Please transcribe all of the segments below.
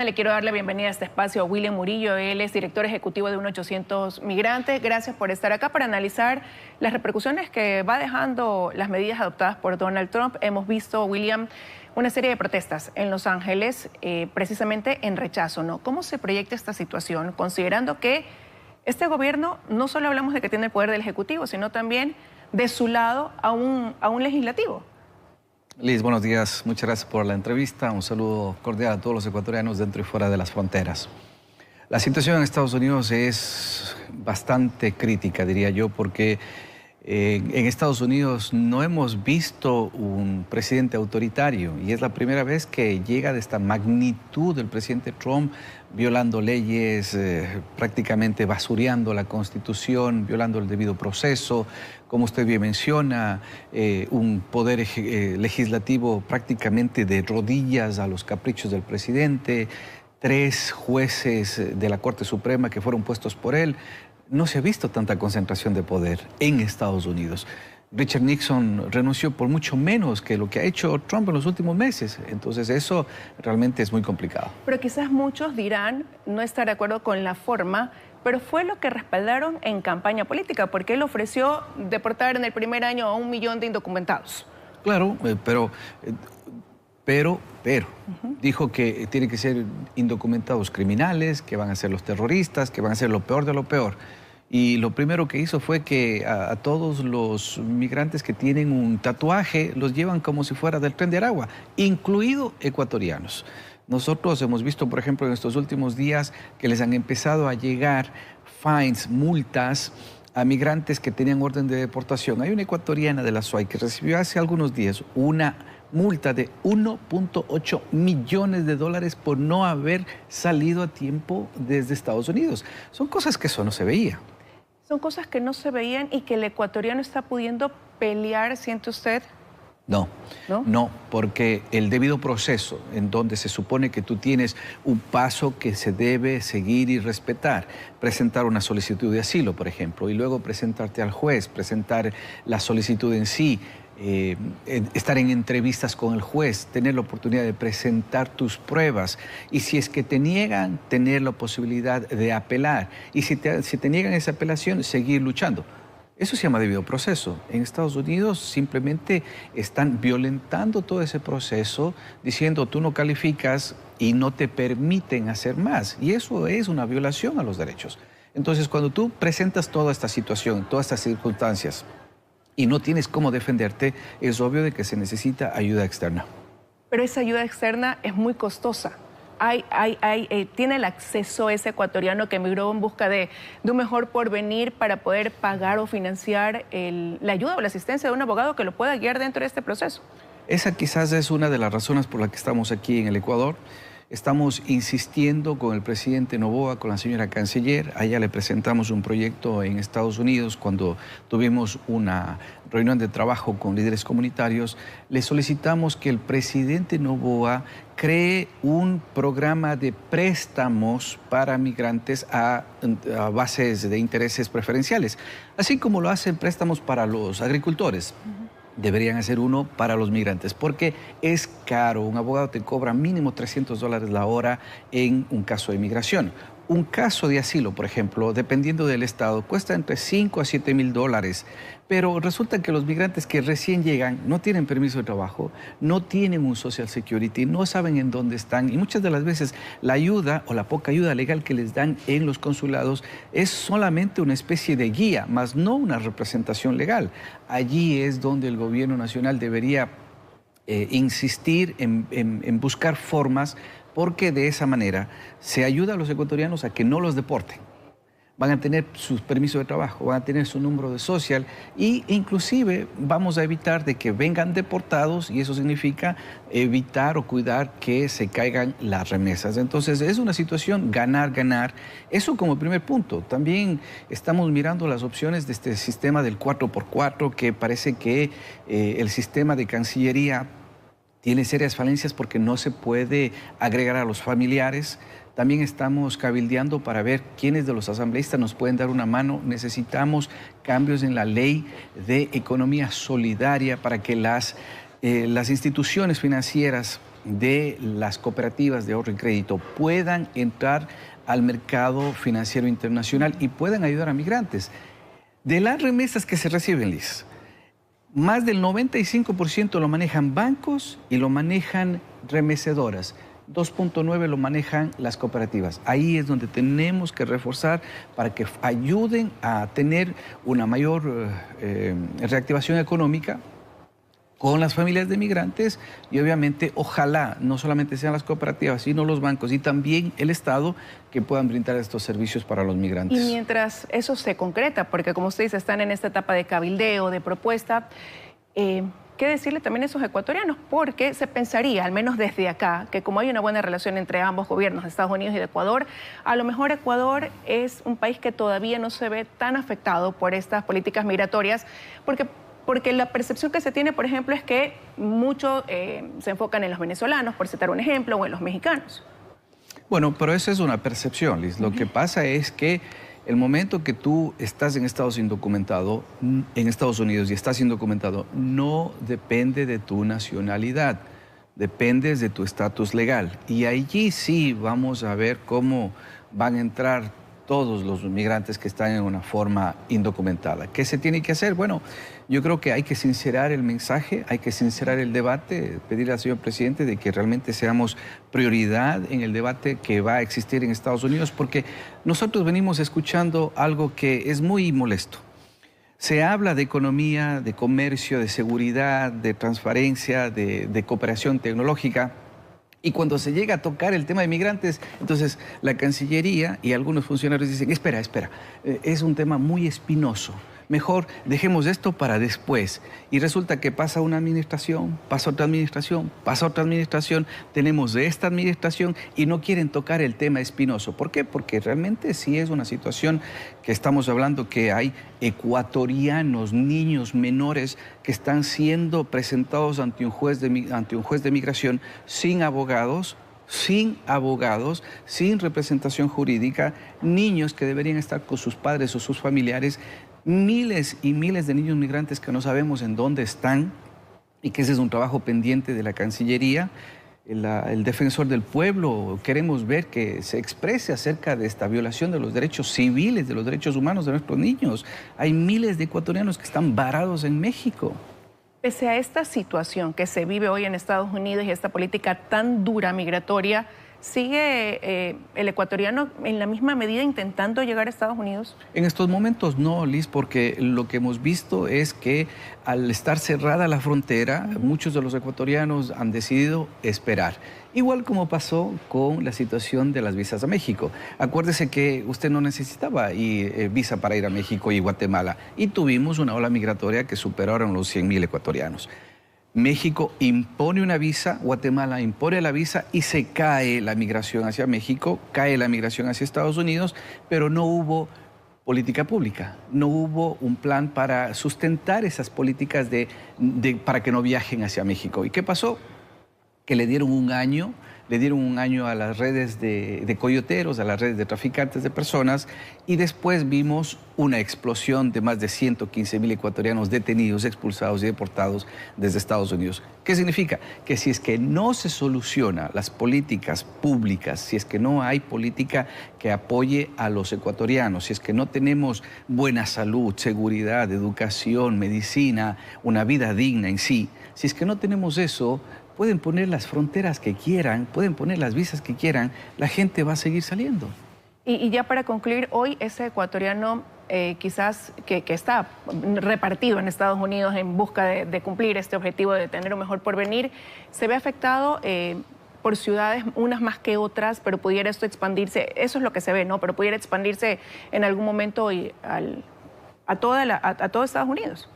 Le quiero dar la bienvenida a este espacio a William Murillo. Él es director ejecutivo de 1-800 Migrantes. Gracias por estar acá para analizar las repercusiones que va dejando las medidas adoptadas por Donald Trump. Hemos visto, William, una serie de protestas en Los Ángeles, precisamente en rechazo, ¿no? ¿Cómo se proyecta esta situación, considerando que este gobierno no solo hablamos de que tiene el poder del Ejecutivo, sino también de su lado a un legislativo? Liz, buenos días. Muchas gracias por la entrevista. Un saludo cordial a todos los ecuatorianos dentro y fuera de las fronteras. La situación en Estados Unidos es bastante crítica, diría yo, porque en Estados Unidos no hemos visto un presidente autoritario y es la primera vez que llega de esta magnitud el presidente Trump violando leyes, prácticamente basureando la Constitución, violando el debido proceso, como usted bien menciona, un poder legislativo prácticamente de rodillas a los caprichos del presidente, 3 jueces de la Corte Suprema que fueron puestos por él. No se ha visto tanta concentración de poder en Estados Unidos. Richard Nixon renunció por mucho menos que lo que ha hecho Trump en los últimos meses. Entonces eso realmente es muy complicado. Pero quizás muchos dirán no estar de acuerdo con la forma, pero fue lo que respaldaron en campaña política, porque él ofreció deportar en el primer año a 1 millón de indocumentados. Claro, pero dijo que tienen que ser indocumentados criminales, que van a ser los terroristas, que van a ser lo peor de lo peor. Y lo primero que hizo fue que a todos los migrantes que tienen un tatuaje los llevan como si fuera del Tren de Aragua, incluido ecuatorianos. Nosotros hemos visto, por ejemplo, en estos últimos días que les han empezado a llegar fines, multas a migrantes que tenían orden de deportación. Hay una ecuatoriana de la SUAY que recibió hace algunos días una multa de 1.8 millones de dólares por no haber salido a tiempo desde Estados Unidos. Son cosas que eso no se veía. Son cosas que no se veían y que el ecuatoriano está pudiendo pelear, ¿siente usted? No, porque el debido proceso en donde se supone que tú tienes un paso que se debe seguir y respetar, presentar una solicitud de asilo, por ejemplo, y luego presentarte al juez, presentar la solicitud en sí, estar en entrevistas con el juez, tener la oportunidad de presentar tus pruebas y si es que te niegan, tener la posibilidad de apelar y si te niegan esa apelación, seguir luchando. Eso se llama debido proceso. En Estados Unidos simplemente están violentando todo ese proceso, diciendo tú no calificas y no te permiten hacer más. Y eso es una violación a los derechos. Entonces, cuando tú presentas toda esta situación, todas estas circunstancias y no tienes cómo defenderte, es obvio de que se necesita ayuda externa. Pero esa ayuda externa es muy costosa. Tiene el acceso ese ecuatoriano que emigró en busca de un mejor porvenir para poder pagar o financiar la ayuda o la asistencia de un abogado que lo pueda guiar dentro de este proceso. Esa quizás es una de las razones por las que estamos aquí en el Ecuador. Estamos insistiendo con el presidente Noboa, con la señora canciller. A ella le presentamos un proyecto en Estados Unidos cuando tuvimos una reunión de trabajo con líderes comunitarios. Le solicitamos que el presidente Noboa cree un programa de préstamos para migrantes a bases de intereses preferenciales, así como lo hacen préstamos para los agricultores. Deberían hacer uno para los migrantes, porque es caro. Un abogado te cobra mínimo $300 la hora en un caso de inmigración. Un caso de asilo, por ejemplo, dependiendo del estado, cuesta entre 5 a 7 mil dólares. Pero resulta que los migrantes que recién llegan no tienen permiso de trabajo, no tienen un Social Security, no saben en dónde están. Y muchas de las veces la ayuda o la poca ayuda legal que les dan en los consulados es solamente una especie de guía, más no una representación legal. Allí es donde el gobierno nacional debería insistir en buscar formas, porque de esa manera se ayuda a los ecuatorianos a que no los deporten. Van a tener sus permisos de trabajo, van a tener su número de social e inclusive vamos a evitar de que vengan deportados y eso significa evitar o cuidar que se caigan las remesas. Entonces es una situación ganar, ganar. Eso como primer punto. También estamos mirando las opciones de este sistema del 4x4 que parece que el sistema de Cancillería tiene serias falencias porque no se puede agregar a los familiares. También estamos cabildeando para ver quiénes de los asambleístas nos pueden dar una mano. Necesitamos cambios en la ley de economía solidaria para que las instituciones financieras de las cooperativas de ahorro y crédito puedan entrar al mercado financiero internacional y puedan ayudar a migrantes. De las remesas que se reciben, Liz, más del 95% lo manejan bancos y lo manejan remecedoras. 2.9 lo manejan las cooperativas. Ahí es donde tenemos que reforzar para que ayuden a tener una mayor reactivación económica con las familias de migrantes y obviamente ojalá no solamente sean las cooperativas, sino los bancos y también el Estado que puedan brindar estos servicios para los migrantes. Y mientras eso se concreta, porque como usted dice, están en esta etapa de cabildeo, de propuesta, ¿qué decirle también a esos ecuatorianos? Porque se pensaría, al menos desde acá, que como hay una buena relación entre ambos gobiernos, de Estados Unidos y de Ecuador, a lo mejor Ecuador es un país que todavía no se ve tan afectado por estas políticas migratorias, porque la percepción que se tiene, por ejemplo, es que muchos se enfocan en los venezolanos, por citar un ejemplo, o en los mexicanos. Bueno, pero esa es una percepción, Liz. Lo que pasa es que el momento que tú estás en Estados Unidos y estás indocumentado, no depende de tu nacionalidad, depende de tu estatus legal. Y allí sí vamos a ver cómo van a entrar todos los migrantes que están en una forma indocumentada. ¿Qué se tiene que hacer? Bueno, yo creo que hay que sincerar el mensaje, hay que sincerar el debate, pedirle al señor presidente de que realmente seamos prioridad en el debate que va a existir en Estados Unidos, porque nosotros venimos escuchando algo que es muy molesto. Se habla de economía, de comercio, de seguridad, de transparencia, de cooperación tecnológica. Y cuando se llega a tocar el tema de migrantes, entonces la Cancillería y algunos funcionarios dicen, espera, es un tema muy espinoso. Mejor dejemos esto para después. Y resulta que pasa una administración, pasa otra administración, pasa otra administración, tenemos esta administración y no quieren tocar el tema espinoso. ¿Por qué? Porque realmente sí es una situación que estamos hablando que hay ecuatorianos, niños menores que están siendo presentados ante un juez de migración sin abogados, sin representación jurídica, niños que deberían estar con sus padres o sus familiares, miles y miles de niños migrantes que no sabemos en dónde están y que ese es un trabajo pendiente de la Cancillería. El defensor del pueblo, queremos ver que se exprese acerca de esta violación de los derechos civiles, de los derechos humanos de nuestros niños. Hay miles de ecuatorianos que están varados en México. Pese a esta situación que se vive hoy en Estados Unidos y esta política tan dura migratoria, ¿sigue el ecuatoriano en la misma medida intentando llegar a Estados Unidos? En estos momentos no, Liz, porque lo que hemos visto es que al estar cerrada la frontera, muchos de los ecuatorianos han decidido esperar. Igual como pasó con la situación de las visas a México. Acuérdese que usted no necesitaba visa para ir a México y Guatemala y tuvimos una ola migratoria que superaron los 100,000 ecuatorianos. México impone una visa, Guatemala impone la visa y se cae la migración hacia México, cae la migración hacia Estados Unidos, pero no hubo política pública, no hubo un plan para sustentar esas políticas para que no viajen hacia México. ¿Y qué pasó? Que le dieron un año a las redes de coyoteros, a las redes de traficantes de personas y después vimos una explosión de más de 115,000 ecuatorianos detenidos, expulsados y deportados desde Estados Unidos. ¿Qué significa? Que si es que no se soluciona las políticas públicas, si es que no hay política que apoye a los ecuatorianos, si es que no tenemos buena salud, seguridad, educación, medicina, una vida digna en sí, si es que no tenemos eso, pueden poner las fronteras que quieran, pueden poner las visas que quieran, la gente va a seguir saliendo. Y ya para concluir, hoy ese ecuatoriano quizás que está repartido en Estados Unidos en busca de cumplir este objetivo de tener un mejor porvenir, se ve afectado por ciudades, unas más que otras, pero pudiera esto expandirse, eso es lo que se ve, ¿no? Pero pudiera expandirse en algún momento a todo Estados Unidos.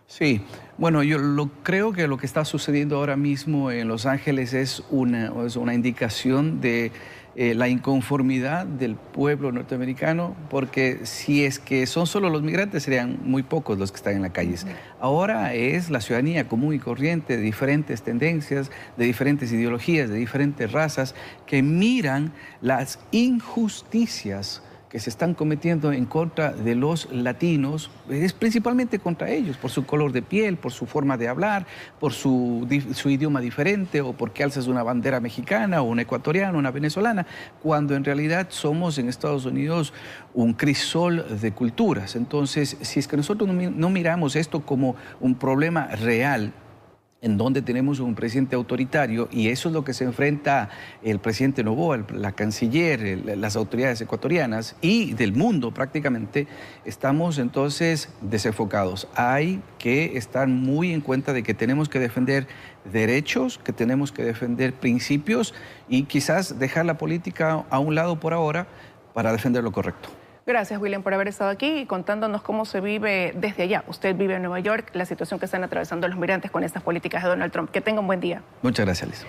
Sí, bueno, yo creo que lo que está sucediendo ahora mismo en Los Ángeles es una indicación de la inconformidad del pueblo norteamericano, porque si es que son solo los migrantes, serían muy pocos los que están en las calles. Ahora es la ciudadanía común y corriente de diferentes tendencias, de diferentes ideologías, de diferentes razas, que miran las injusticias que se están cometiendo en contra de los latinos es principalmente contra ellos, por su color de piel, por su forma de hablar, por su idioma diferente o porque alzas una bandera mexicana o una ecuatoriana, una venezolana, cuando en realidad somos en Estados Unidos un crisol de culturas. Entonces, si es que nosotros no miramos esto como un problema real, en donde tenemos un presidente autoritario, y eso es lo que se enfrenta el presidente Noboa, la canciller, las autoridades ecuatorianas y del mundo prácticamente, estamos entonces desenfocados. Hay que estar muy en cuenta de que tenemos que defender derechos, que tenemos que defender principios y quizás dejar la política a un lado por ahora para defender lo correcto. Gracias, William, por haber estado aquí y contándonos cómo se vive desde allá. Usted vive en Nueva York, la situación que están atravesando los migrantes con estas políticas de Donald Trump. Que tenga un buen día. Muchas gracias, Liz.